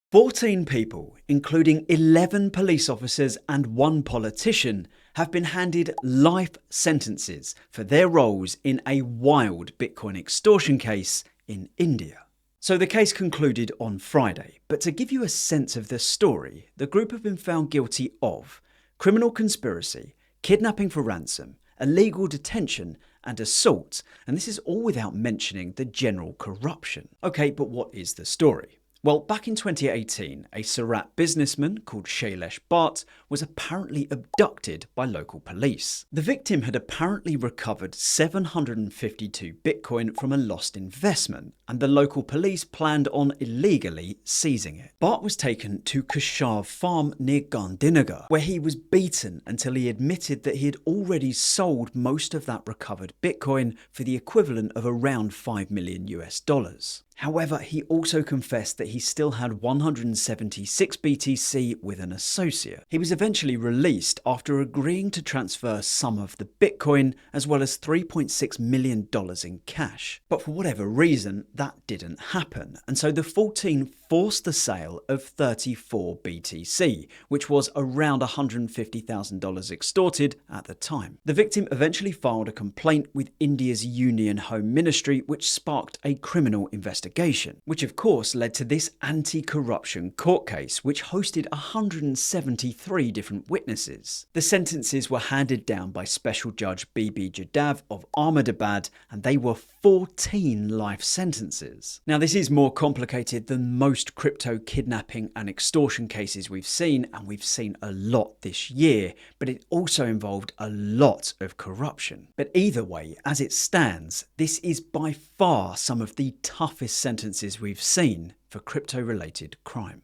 14 people, including 11 police officers and one politician, have been handed life sentences for their roles in a wild Bitcoin extortion case in India. So the case concluded on Friday, but to give you a sense of the story, the group have been found guilty of criminal conspiracy, kidnapping for ransom, illegal detention and assault, and this is all without mentioning the general corruption. Okay, but what is the story? Well, back in 2018, a Surat businessman called Shailesh Bhatt was apparently abducted by local police. The victim had apparently recovered 752 Bitcoin from a lost investment, and the local police planned on illegally seizing it. Bhatt was taken to Kashav farm near Gandhinagar, where he was beaten until he admitted that he had already sold most of that recovered Bitcoin for the equivalent of around $5 million US. However, he also confessed that he still had 176 BTC with an associate. He was eventually released after agreeing to transfer some of the Bitcoin as well as $3.6 million in cash. But for whatever reason, that didn't happen, and so the 14 forced the sale of 34 BTC, which was around $150,000 extorted at the time. The victim eventually filed a complaint with India's Union Home Ministry, which sparked a criminal investigation, which of course led to this anti-corruption court case, which hosted 173 different witnesses. The sentences were handed down by Special Judge B.B. Jadhav of Ahmedabad, and they were 14 life sentences. Now, this is more complicated than most crypto kidnapping and extortion cases we've seen, and we've seen a lot this year, but it also involved a lot of corruption. But either way, as it stands, this is by far some of the toughest sentences we've seen for crypto-related crime.